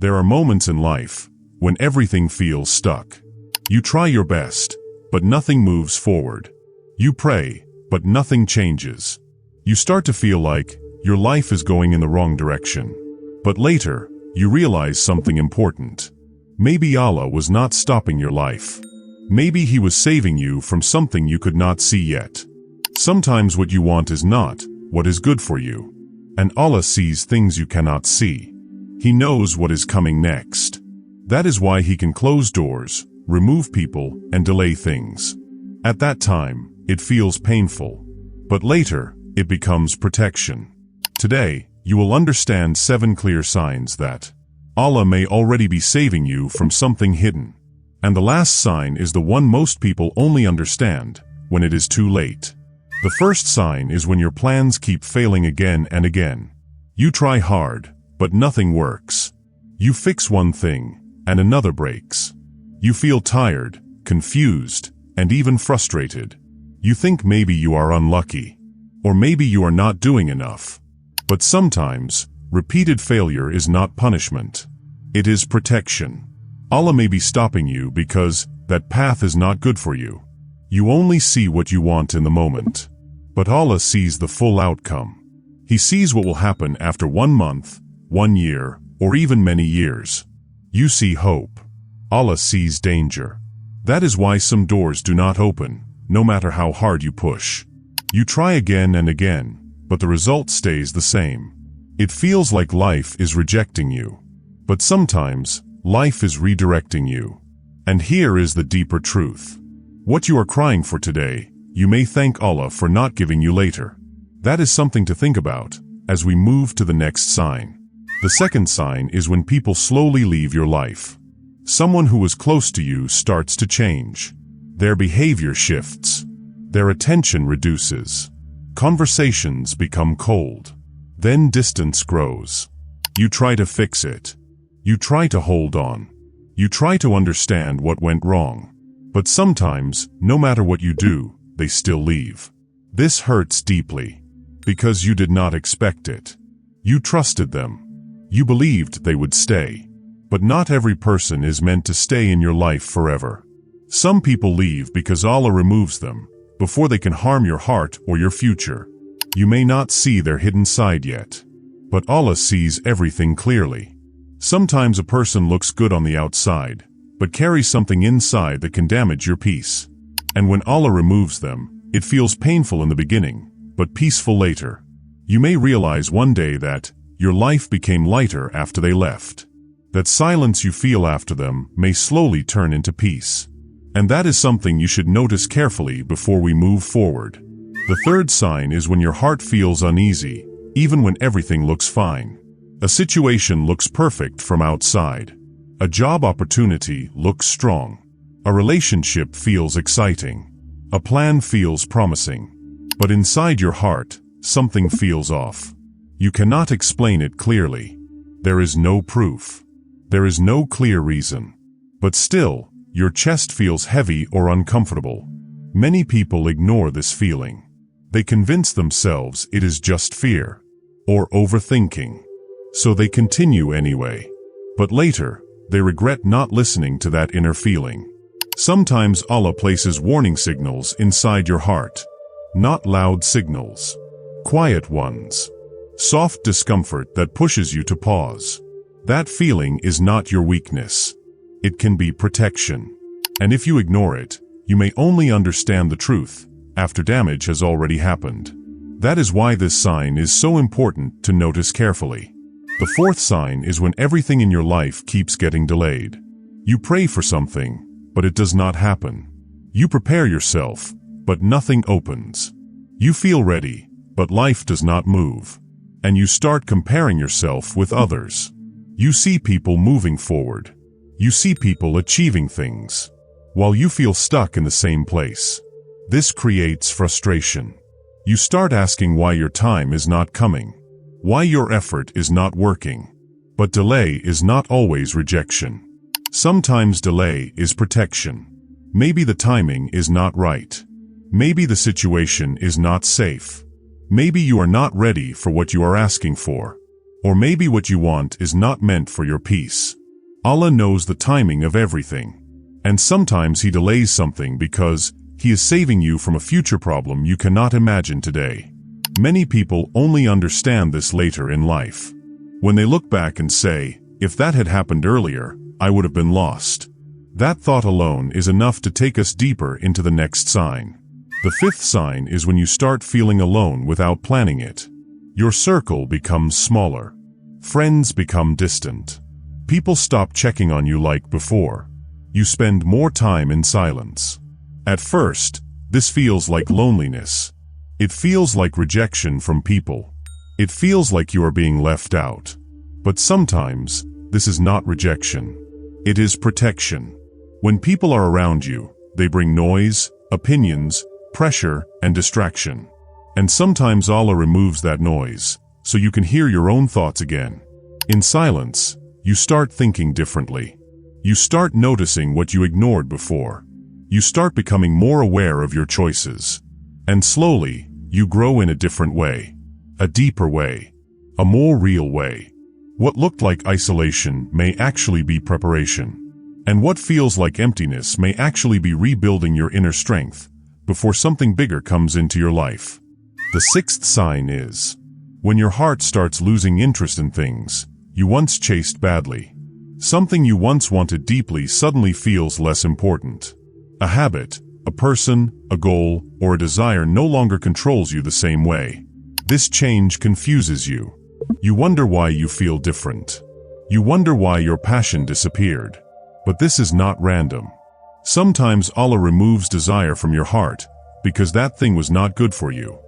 There are moments in life when everything feels stuck. You try your best, but nothing moves forward. You pray, but nothing changes. You start to feel like your life is going in the wrong direction. But later, you realize something important. Maybe Allah was not stopping your life. Maybe He was saving you from something you could not see yet. Sometimes what you want is not what is good for you. And Allah sees things you cannot see. He knows what is coming next. That is why He can close doors, remove people, and delay things. At that time, it feels painful. But later, it becomes protection. Today, you will understand 7 clear signs that Allah may already be saving you from something hidden. And the last sign is the one most people only understand when it is too late. The first sign is when your plans keep failing again and again. You try hard, but nothing works. You fix one thing, and another breaks. You feel tired, confused, and even frustrated. You think maybe you are unlucky, or maybe you are not doing enough. But sometimes, repeated failure is not punishment. It is protection. Allah may be stopping you because that path is not good for you. You only see what you want in the moment. But Allah sees the full outcome. He sees what will happen after 1 month, 1 year, or even many years. You see hope. Allah sees danger. That is why some doors do not open, no matter how hard you push. You try again and again, but the result stays the same. It feels like life is rejecting you. But sometimes, life is redirecting you. And here is the deeper truth. What you are crying for today, you may thank Allah for not giving you later. That is something to think about as we move to the next sign. The second sign is when people slowly leave your life. Someone who was close to you starts to change. Their behavior shifts. Their attention reduces. Conversations become cold. Then distance grows. You try to fix it. You try to hold on. You try to understand what went wrong. But sometimes, no matter what you do, they still leave. This hurts deeply. Because you did not expect it. You trusted them. You believed they would stay. But not every person is meant to stay in your life forever. Some people leave because Allah removes them, before they can harm your heart or your future. You may not see their hidden side yet. But Allah sees everything clearly. Sometimes a person looks good on the outside, but carries something inside that can damage your peace. And when Allah removes them, it feels painful in the beginning, but peaceful later. You may realize one day that your life became lighter after they left. That silence you feel after them may slowly turn into peace. And that is something you should notice carefully before we move forward. The third sign is when your heart feels uneasy, even when everything looks fine. A situation looks perfect from outside. A job opportunity looks strong. A relationship feels exciting. A plan feels promising. But inside your heart, something feels off. You cannot explain it clearly. There is no proof. There is no clear reason. But still, your chest feels heavy or uncomfortable. Many people ignore this feeling. They convince themselves it is just fear or overthinking. So they continue anyway. But later, they regret not listening to that inner feeling. Sometimes Allah places warning signals inside your heart. Not loud signals. Quiet ones. Soft discomfort that pushes you to pause. That feeling is not your weakness. It can be protection. And if you ignore it, you may only understand the truth after damage has already happened. That is why this sign is so important to notice carefully. The fourth sign is when everything in your life keeps getting delayed. You pray for something, but it does not happen. You prepare yourself, but nothing opens. You feel ready, but life does not move. And you start comparing yourself with others. You see people moving forward. You see people achieving things, while you feel stuck in the same place. This creates frustration. You start asking why your time is not coming, why your effort is not working. But delay is not always rejection. Sometimes delay is protection. Maybe the timing is not right. Maybe the situation is not safe. Maybe you are not ready for what you are asking for. Or maybe what you want is not meant for your peace. Allah knows the timing of everything. And sometimes He delays something because He is saving you from a future problem you cannot imagine today. Many people only understand this later in life. When they look back and say, if that had happened earlier, I would have been lost. That thought alone is enough to take us deeper into the next sign. The fifth sign is when you start feeling alone without planning it. Your circle becomes smaller. Friends become distant. People stop checking on you like before. You spend more time in silence. At first, this feels like loneliness. It feels like rejection from people. It feels like you are being left out. But sometimes, this is not rejection. It is protection. When people are around you, they bring noise, opinions, pressure, and distraction. And sometimes Allah removes that noise, so you can hear your own thoughts again. In silence, you start thinking differently. You start noticing what you ignored before. You start becoming more aware of your choices. And slowly, you grow in a different way. A deeper way. A more real way. What looked like isolation may actually be preparation. And what feels like emptiness may actually be rebuilding your inner strength before something bigger comes into your life. The sixth sign is when your heart starts losing interest in things you once chased badly. Something you once wanted deeply suddenly feels less important. A habit, a person, a goal, or a desire no longer controls you the same way. This change confuses you. You wonder why you feel different. You wonder why your passion disappeared. But this is not random. Sometimes Allah removes desire from your heart because that thing was not good for you.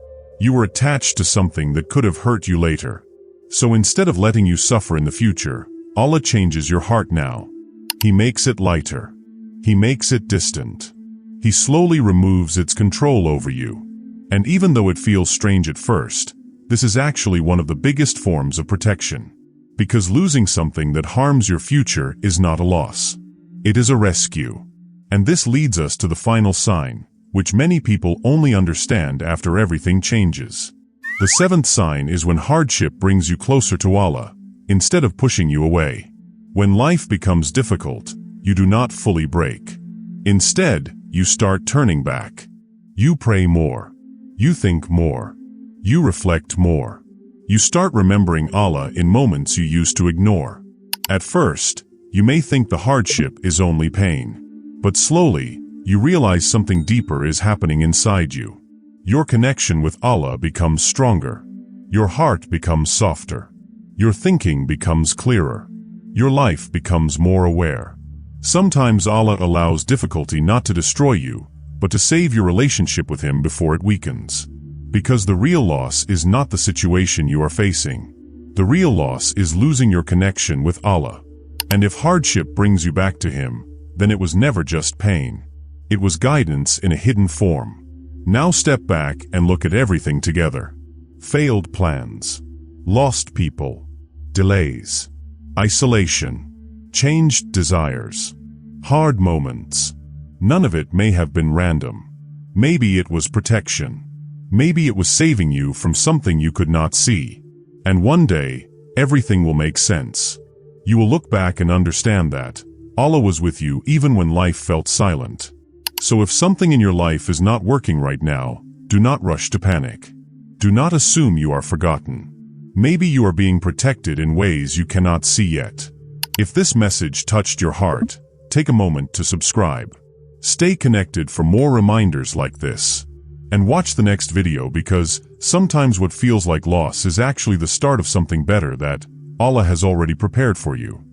You were attached to something that could have hurt you later. So instead of letting you suffer in the future, Allah changes your heart now. He makes it lighter. He makes it distant. He slowly removes its control over you. And even though it feels strange at first, this is actually one of the biggest forms of protection. Because losing something that harms your future is not a loss. It is a rescue. And this leads us to the final sign, which many people only understand after everything changes. The seventh sign is when hardship brings you closer to Allah, instead of pushing you away. When life becomes difficult, you do not fully break. Instead, you start turning back. You pray more. You think more. You reflect more. You start remembering Allah in moments you used to ignore. At first, you may think the hardship is only pain. But slowly, you realize something deeper is happening inside you. Your connection with Allah becomes stronger. Your heart becomes softer. Your thinking becomes clearer. Your life becomes more aware. Sometimes Allah allows difficulty not to destroy you, but to save your relationship with Him before it weakens. Because the real loss is not the situation you are facing. The real loss is losing your connection with Allah. And if hardship brings you back to Him, then it was never just pain. It was guidance in a hidden form. Now step back and look at everything together. Failed plans. Lost people. Delays. Isolation. Changed desires. Hard moments. None of it may have been random. Maybe it was protection. Maybe it was saving you from something you could not see. And one day, everything will make sense. You will look back and understand that Allah was with you even when life felt silent. So if something in your life is not working right now, do not rush to panic. Do not assume you are forgotten. Maybe you are being protected in ways you cannot see yet. If this message touched your heart, take a moment to subscribe. Stay connected for more reminders like this. And watch the next video because sometimes what feels like loss is actually the start of something better that Allah has already prepared for you.